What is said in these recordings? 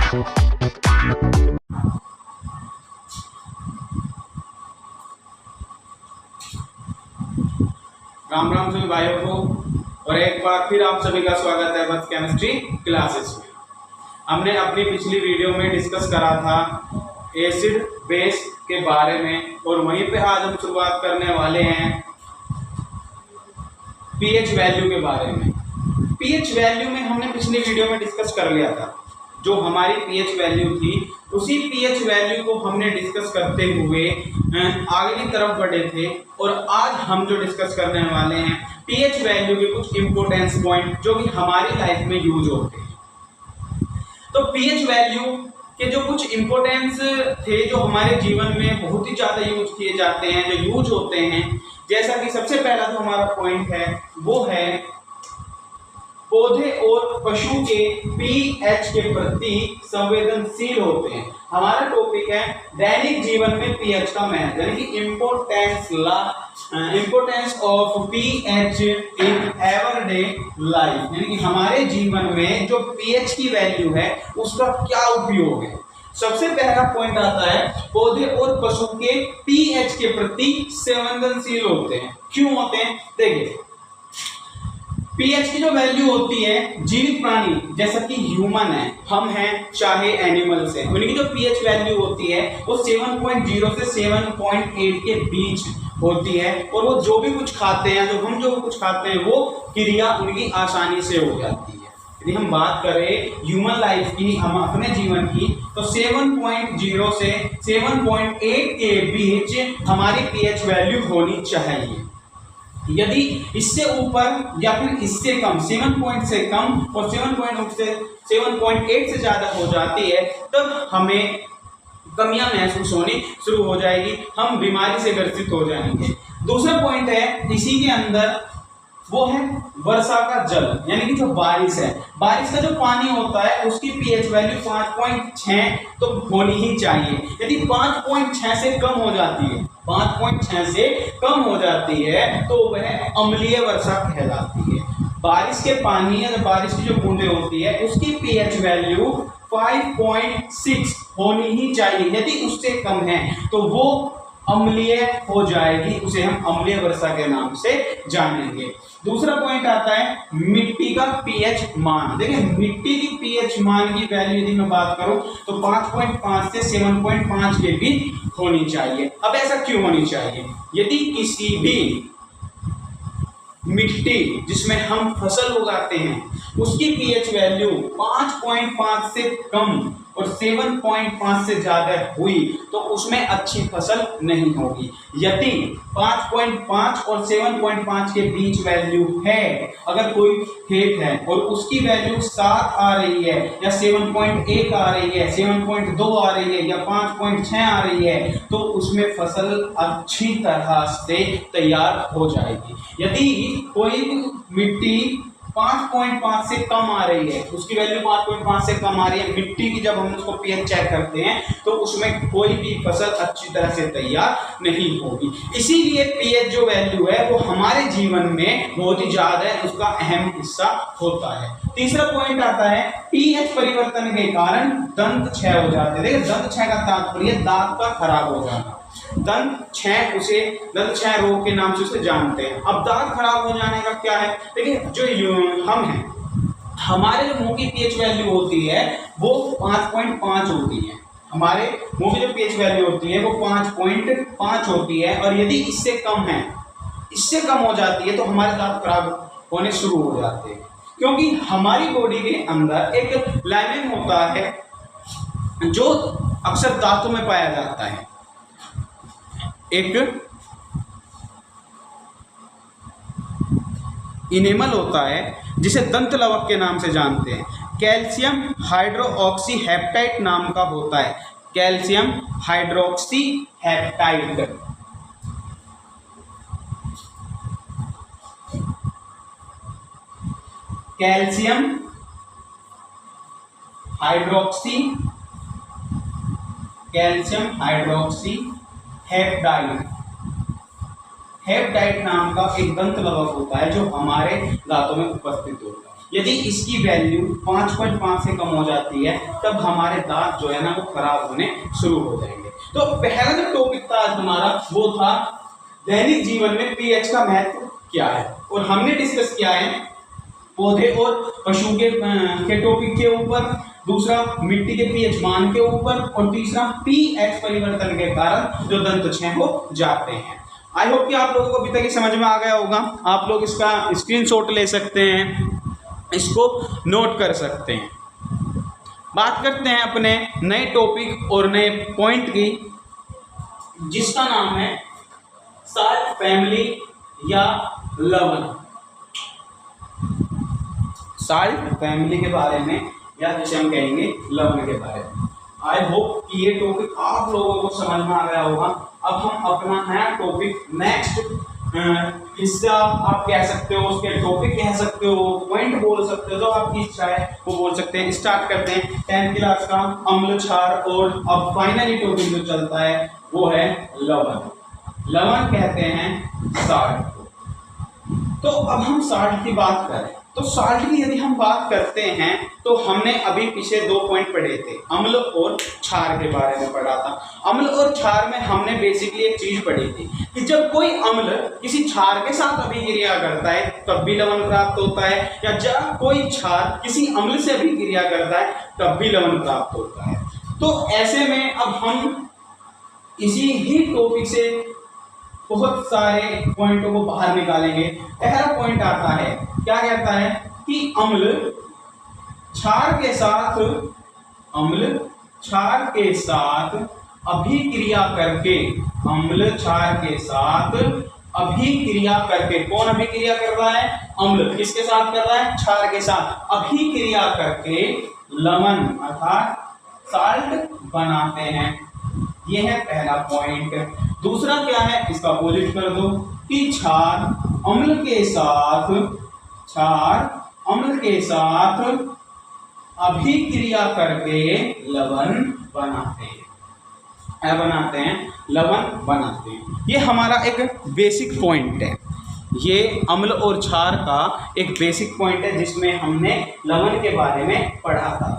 राम राम सभी भाइयों को, और एक बार फिर आप सभी का स्वागत है बस केमिस्ट्री क्लासेस में। हमने अपनी पिछली वीडियो में डिस्कस करा था एसिड बेस के बारे में, और वहीं पे आज हम शुरुआत करने वाले हैं पीएच वैल्यू के बारे में। पीएच वैल्यू में हमने पिछली वीडियो में डिस्कस कर लिया था। जो हमारी पीएच वैल्यू थी, उसी पीएच वैल्यू को हमने डिस्कस करते हुए आगे की तरफ बढ़े थे, और आज हम जो डिस्कस करने वाले हैं पीएच वैल्यू के कुछ इंपॉर्टेंस पॉइंट जो कि हमारी लाइफ में यूज होते हैं। तो पीएच वैल्यू के जो कुछ इंपॉर्टेंस थे जो हमारे जीवन में बहुत ही ज़्यादा यूज किए जाते हैं, जो यूज होते हैं, जैसा कि सबसे पहला जो हमारा पॉइंट है वो है पौधे और पशु के पीएच के प्रति संवेदनशील होते हैं। हमारा टॉपिक है दैनिक जीवन में पीएच का महत्व, यानी कि importance of pH in everyday life, यानी कि हमारे जीवन में जो पीएच की वैल्यू है उसका क्या उपयोग है। सबसे पहला पॉइंट आता है पौधे और पशु के पीएच के प्रति संवेदनशील होते हैं। क्यों होते हैं? देखिए, पीएच की जो वैल्यू होती है, जीवित प्राणी जैसा कि ह्यूमन है, हम हैं, चाहे एनिमल्स हैं, उनकी जो पीएच वैल्यू होती है वो 7.0 से 7.8 के बीच होती है। और वो जो भी कुछ खाते हैं, जो कुछ खाते हैं, वो क्रिया उनकी आसानी से हो जाती है। यदि हम बात करें ह्यूमन लाइफ की, हम अपने जीवन की, तो 7.0 से 7.8 के बीच हमारी पीएच वैल्यू होनी चाहिए। यदि इससे ऊपर या फिर इससे कम, 7 से कम और 7.8 से ज़्यादा हो जाती है, तब हमें कमियां महसूस होनी शुरू हो जाएगी, हम बीमारी से ग्रसित हो जाएंगे। दूसरा पॉइंट है इसी के अंदर, वो है वर्षा का जल, यानी कि जो बारिश है, बारिश का जो पानी होता है उसकी पीएच वैल्यू 5.6 तो होनी ही चाहिए। यदि 5.6 से कम हो जाती है, 5.6 से कम हो जाती है तो वह अम्लीय वर्षा कहलाती है। बारिश के पानी या बारिश की जो बूंदें होती है उसकी पीएच वैल्यू 5.6 होनी ही चाहिए। यदि उससे कम है तो वो अम्लीय हो जाएगी, उसे हम अम्लीय वर्षा के नाम से जानेंगे। दूसरा पॉइंट आता है मिट्टी का पीएच मान। देखिए, मिट्टी की पीएच मान की वैल्यू यदि मैं बात करूं तो 5.5 से 7.5 के बीच होनी चाहिए। अब ऐसा क्यों होनी चाहिए? यदि किसी भी मिट्टी जिसमें हम फसल उगाते हैं उसकी पीएच वैल्यू 5.5 से कम और 7.5 से ज्यादा हुई तो उसमें अच्छी फसल नहीं होगी। यदि 5.5 और 7.5 के बीच वैल्यू है, अगर कोई खेत है और उसकी वैल्यू 7 आ रही है या 7.1 आ रही है, 7.2 आ रही है या 5.6 आ रही है, तो उसमें फसल अच्छी तरह से तैयार हो जाएगी। यदि कोई मिट्टी 5.5 से कम आ रही है, उसकी वैल्यू 5.5 से कम आ रही है, मिट्टी की जब हम उसको पीएच चेक करते हैं तो उसमें कोई भी फसल अच्छी तरह से तैयार नहीं होगी। इसीलिए पीएच जो वैल्यू है वो हमारे जीवन में बहुत ही ज्यादा उसका अहम हिस्सा होता है। तीसरा पॉइंट आता है पीएच परिवर्तन के कारण दंत क्षय हो जाते हैं। देखिए, दंत क्षय का तात्पर्य दांत का खराब हो जाना, दंत क्षय रोग के नाम से उसे जानते हैं। अब दांत खराब हो जाने का क्या है? देखिए, जो हम हैं, हमारे जो मुंह की पीएच वैल्यू होती है वो 5.5 होती है। हमारे मुंह की जो पीएच वैल्यू होती है वो 5.5 होती है, और यदि इससे कम है, इससे कम हो जाती है तो हमारे दांत खराब होने शुरू हो जाते हैं। क्योंकि हमारी बॉडी के अंदर एक लाइमेन होता है जो अक्सर दांतों में पाया जाता है। एक इनेमल होता है जिसे दंत लवक के नाम से जानते हैं। कैल्शियम हाइड्रोक्सी हेप्टाइट नाम का होता है, कैल्शियम हाइड्रोक्सी हेप्टाइट। कैल्शियम हाइड्रोक्सी हेप्टाइट नाम का एक दंत लवक होता है जो हमारे दांतों में उपस्थित होता है। यदि इसकी वैल्यू 5.5 से कम हो जाती है तब हमारे दांत जो है ना वो खराब होने शुरू हो जाएंगे। तो पहला जो टॉपिक था आज हमारा वो था दैनिक जीवन में पीएच का महत्व क्या है, और हमने डिस्कस किया है पौधे और पशु के टॉपिक के ऊपर, दूसरा मिट्टी के पीएच मान के ऊपर, और तीसरा पीएच परिवर्तन के कारण जो दंत क्षय हो जाते हैं। आई होप कि आप लोगों को अभी तक ये समझ में आ गया होगा। आप लोग इसका स्क्रीनशॉट ले सकते हैं, इसको नोट कर सकते हैं। बात करते हैं अपने नए टॉपिक और नए पॉइंट की, जिसका नाम है साल्ट फैमिली या लवण। साल्ट फैमिली के बारे में या जिसे हम कहेंगे लवण के बारे में। आई होप कि ये टॉपिक आप लोगों को समझ में आ गया होगा। अब हम अपना नया टॉपिक नेक्स्ट हिस्सा आप कह सकते हो, उसके टॉपिक कह सकते हो, पॉइंट बोल सकते हो, जो आपकी इच्छा है वो बोल सकते हैं। स्टार्ट करते हैं 10th क्लास का अम्ल क्षार, और अब फाइनली टॉपिक जो चलता है वो है लवण। लवण कहते हैं साल्ट को। तो अब हम साल्ट की बात करें तो साल्ट की यदि हम बात करते हैं तो हमने अभी पीछे 2 पॉइंट पढ़े थे, अम्ल और क्षार के बारे में पढ़ा था। अम्ल और क्षार में हमने बेसिकली एक चीज पढ़ी थी कि जब कोई अम्ल किसी क्षार के साथ अभिक्रिया करता है तब भी लवण प्राप्त होता है, या जब कोई क्षार किसी अम्ल से अभिक्रिया करता है तब भी लवण प्राप्त होता है। तो ऐसे में अब हम इसी ही टॉपिक से बहुत सारे पॉइंटों को बाहर निकालेंगे। पहला पॉइंट आता है, क्या कहता है कि अम्ल क्षार के साथ अभिक्रिया करके, अम्ल क्षार के साथ अभिक्रिया करके, कौन अभिक्रिया कर रहा है? अम्ल किसके साथ कर रहा है? क्षार के साथ अभिक्रिया करके लवण अर्थात साल्ट बनाते हैं। यह है पहला पॉइंट। दूसरा क्या है, इसका अपोजिट कर दो कि क्षार अम्ल के साथ अभिक्रिया करके लवण बनाते हैं, लवण बनाते हैं। ये हमारा एक बेसिक पॉइंट है। ये अम्ल और क्षार का एक बेसिक पॉइंट है जिसमें हमने लवण के बारे में पढ़ा था।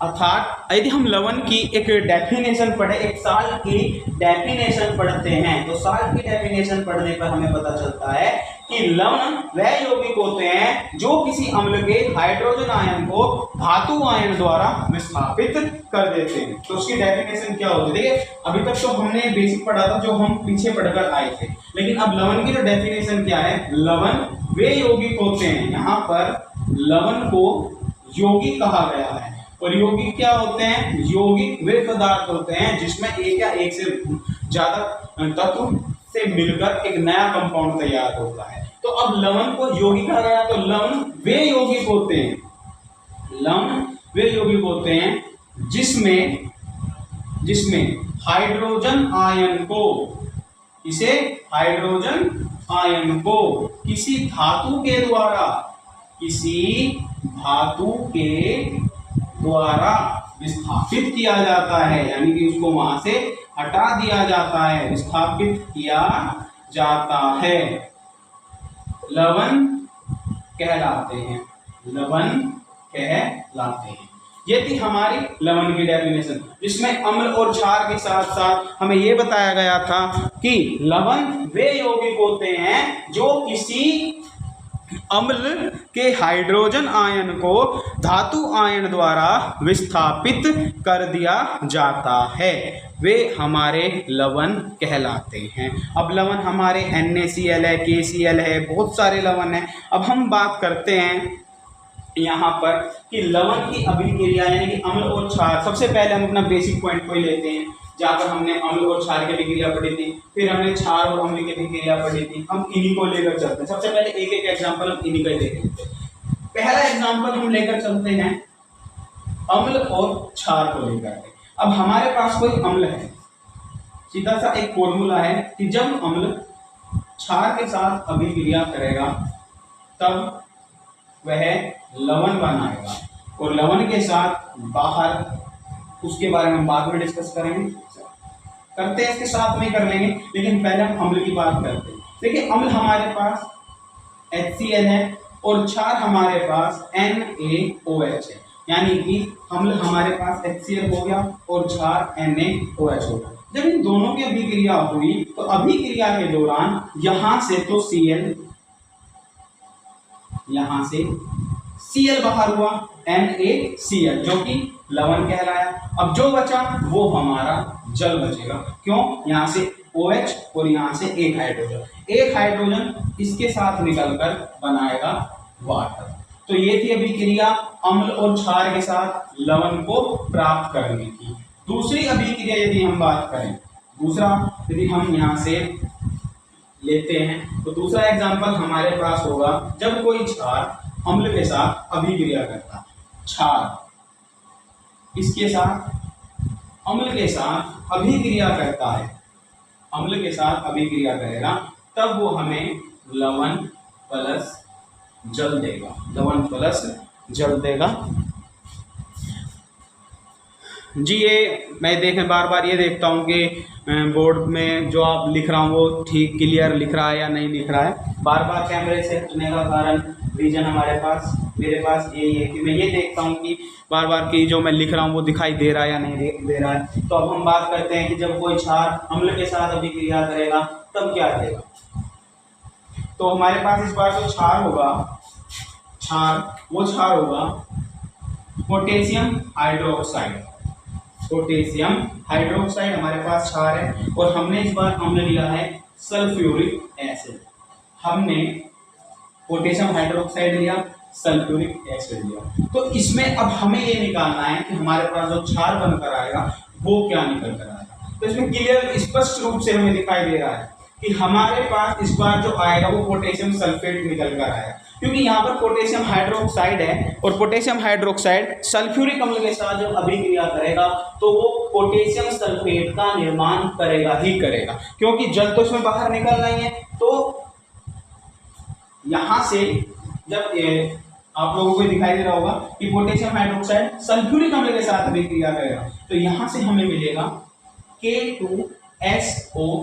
अर्थात यदि हम लवण की एक डेफिनेशन पढ़े, एक साल्ट की डेफिनेशन पढ़ते हैं, तो साल्ट की डेफिनेशन पढ़ने पर हमें पता चलता है कि लवण वह यौगिक होते हैं जो किसी अम्ल के हाइड्रोजन आयन को धातु आयन द्वारा विस्थापित कर देते हैं। तो उसकी डेफिनेशन क्या होती है? देखिए अभी तक तो हमने बेसिक पढ़ा था जो हम पीछे पढ़कर आए थे, लेकिन अब लवण की जो डेफिनेशन क्या है, लवण वे यौगिक होते हैं, यहाँ पर लवण को यौगिक कहा गया है। और यौगिक क्या होते हैं? यौगिक वे पदार्थ होते हैं जिसमें एक या एक से ज्यादा तत्व से मिलकर एक नया कंपाउंड तैयार होता है। तो अब लवण को यौगिक कहा गया, तो लवण वे यौगिक होते हैं, लवण वे यौगिक होते हैं जिसमें हाइड्रोजन आयन को, इसे हाइड्रोजन आयन को किसी धातु के द्वारा विस्थापित किया जाता है, यानी कि उसको वहां से हटा दिया जाता है, विस्थापित किया जाता है, लवण कहलाते हैं, लवण कहलाते हैं। ये थी हमारी लवण की डेफिनेशन, जिसमें अम्ल और क्षार के साथ साथ हमें यह बताया गया था कि लवण वे यौगिक होते हैं जो किसी अम्ल के हाइड्रोजन आयन को धातु आयन द्वारा विस्थापित कर दिया जाता है, वे हमारे लवण कहलाते हैं। अब लवण हमारे NaCl है, KCl है, बहुत सारे लवण हैं। अब हम बात करते हैं यहाँ पर कि लवण की अभिक्रिया यानी कि अम्ल और क्षार। सबसे पहले हम अपना बेसिक पॉइंट को ही लेते हैं, जहाँ पर हमने अम्ल और क्षार की अभिक्रिया पढ़ी थी, फिर हमने क्षार और अम्ल की अभिक्रिया पढ़ी थी। हम इन्हीं को लेकर चलते हैं। सबसे पहले एक एक एग्जाम्पल हम इन्हीं का ही देखेंगे। पहला एग्जाम्पल हम लेकर चलते हैं अम्ल और क्षार को लेकर के। अब हमारे पास कोई अम्ल है, सीधा सा एक फॉर्मूला है कि जब अम्ल क्षार के साथ अभिक्रिया करेगा तब वह लवण बनाएगा, और लवण के साथ बाहर, उसके बारे में हम बाद में डिस्कस करेंगे। करते हैं, इसके साथ में कर लेंगे, लेकिन पहले हम अम्ल की बात करते हैं। देखिए अम्ल हमारे पास HCl है और क्षार हमारे पास NaOH है, यानी कि अम्ल हमारे पास HCl हो गया और क्षार NaOH हो गया। जब इन दोनों की अभिक्रिया हुई तो अभिक्रिया के दौरान यहां से तो Cl, यहां से Cl बाहर हुआ, NaCl जो कि लवण कहलाया। अब जो बचा वो हमारा जल बचेगा, क्यों? यहां से OH और यहां से एक हाइड्रोजन इसके साथ निकलकर बनाएगा वाटर। तो ये थी अभिक्रिया अम्ल और क्षार के साथ लवण को प्राप्त करने की। दूसरी अभिक्रिया यदि हम बात करें, दूसरा यदि हम यहां से लेते हैं तो दूसरा एग्जांपल हमारे पास होगा जब कोई क्षार अम्ल के साथ अभिक्रिया करता है, क्षार इसके साथ अम्ल के साथ अभिक्रिया करता है, अम्ल के साथ अभिक्रिया करेगा, तब वो हमें लवण प्लस जल देगा, लवण प्लस जल देगा। जी ये मैं देखें बार बार ये देखता हूँ कि बोर्ड में जो आप लिख रहा हूँ वो ठीक क्लियर लिख रहा है या नहीं लिख रहा है। बार बार कैमरे से हटने का कारण रीजन मेरे पास यही है कि मैं ये देखता हूँ कि बार बार कि जो मैं लिख रहा हूँ वो दिखाई दे रहा है या नहीं दे रहा है। तो अब हम बात करते हैं कि जब कोई क्षार अम्ल के साथ अभिक्रिया करेगा तब क्या देगा। तो हमारे पास इस बार जो क्षार होगा, वो क्षार होगा पोटेशियम हाइड्रोक्साइड। पोटेशियम हाइड्रोक्साइड हमारे पास क्षार है और हमने इस बार अम्ल लिया है सल्फ्यूरिक एसिड। हमने पोटेशियम हाइड्रोक्साइड लिया, सल्फ्यूरिक एसिड लिया। तो इसमें अब हमें ये निकालना है कि हमारे पास जो क्षार बनकर आएगा वो क्या निकल कर आएगा। तो इसमें क्लियर स्पष्ट रूप से हमें दिखाई दे रहा है कि हमारे पास इस बार जो आएगा वो पोटेशियम सल्फेट निकल कर आएगा, क्योंकि यहाँ पर पोटेशियम हाइड्रोक्साइड है और पोटेशियम हाइड्रोक्साइड सल्फ्यूरिक अम्ल के साथ जब अभिक्रिया करेगा तो वो पोटेशियम सल्फेट का निर्माण करेगा ही करेगा, क्योंकि जल तो इसमें बाहर निकल रही है। तो यहां से जब आप लोगों को दिखाई दे रहा होगा कि पोटेशियम हाइड्रोक्साइड सल्फ्यूरिक अम्ल के साथ अभिक्रिया करेगा, तो यहां से हमें मिलेगा K2SO4।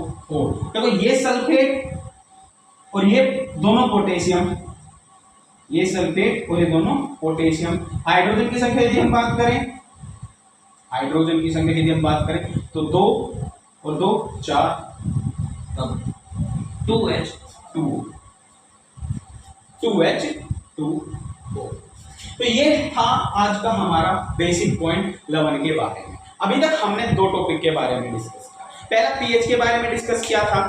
देखो ये सल्फेट और ये दोनों पोटेशियम, ये सल्फेट और ये दोनों पोटेशियम। हाइड्रोजन की संख्या यदि हम बात करें, हाइड्रोजन की संख्या यदि हम बात करें तो 2 और 2 4, तब 2H2O। तो ये था आज का हमारा बेसिक पॉइंट लवण के बारे में। अभी तक हमने दो टॉपिक के बारे में डिस्कस किया। पहला पीएच के बारे में डिस्कस किया था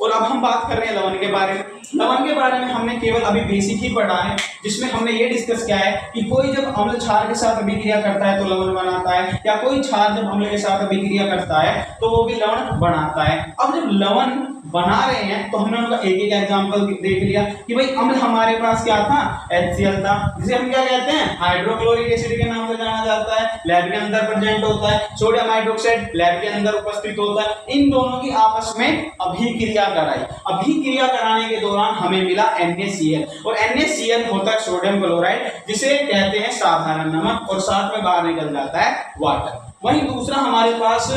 और अब हम बात कर रहे हैं लवण के बारे में। लवण के बारे में हमने केवल अभी बेसिक ही पढ़ा है, जिसमें हमने ये डिस्कस किया है कि कोई जब अम्ल क्षार के साथ अभिक्रिया करता है तो लवण बनाता है, या कोई क्षार जब अम्ल के साथ अभिक्रिया करता है तो वो भी लवण बनाता है। अब जब लवण बना रहे हैं तो हमने उनका एक एक एग्जांपल देख लिया कि भाई अम्ल हमारे पास क्या था, HCl था, जिसे हम क्या कहते हैं, हाइड्रोक्लोरिक एसिड के नाम से जाना जाता है। लैब के अंदर प्रेजेंट होता है। सोडियम हाइड्रोक्साइड लैब के अंदर उपस्थित होता है। इन दोनों की आपस में अभिक्रिया कराई। अभिक्रिया कराने के दौरान हमें मिला NaCl, और NaCl होता है सोडियम क्लोराइड, जिसे कहते हैं साधारण नमक, और साथ में बाहर निकल जाता है वाटर। वहीं दूसरा हमारे पास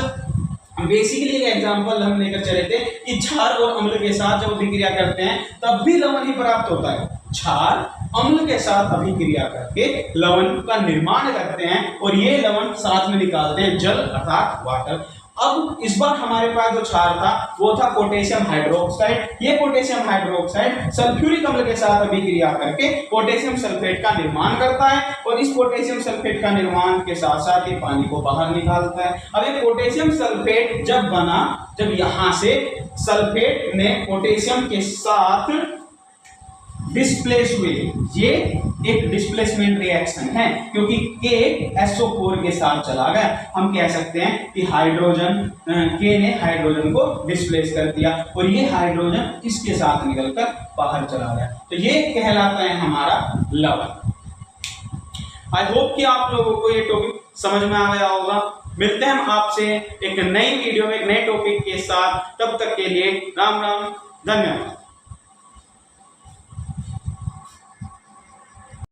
बेसिकली एक एग्जांपल हम लेकर चले थे कि क्षार और अम्ल के साथ जब अभिक्रिया करते हैं तब भी लवण ही प्राप्त होता है। क्षार अम्ल के साथ अभिक्रिया करके लवण का निर्माण करते हैं और ये लवण साथ में निकालते हैं जल अर्थात वाटर। अब इस बार हमारे पास जो क्षार था वो था पोटेशियम हाइड्रोक्साइड। ये पोटेशियम हाइड्रोक्साइड सल्फ्यूरिक अम्ल के साथ अभिक्रिया करके पोटेशियम सल्फेट का निर्माण करता है, और इस पोटेशियम सल्फेट का निर्माण के साथ साथ ये पानी को बाहर निकालता है। अब ये पोटेशियम सल्फेट जब बना, जब यहां से सल्फेट ने पोटेशियम के साथ डिस्प्लेस हुए, ये एक डिस्प्लेसमेंट रिएक्शन है, क्योंकि KSO4 के साथ चला गया। हम कह सकते हैं कि हाइड्रोजन K ने हाइड्रोजन को डिस्प्लेस कर दिया और ये हाइड्रोजन इसके साथ निकलकर बाहर चला गया। तो ये कहलाता है हमारा लवण। आई होप कि आप लोगों को ये टॉपिक समझ में आ गया होगा। मिलते हैं हम आपसे एक नई वीडियो में एक नए टॉपिक के साथ। तब तक के लिए राम राम, धन्यवाद।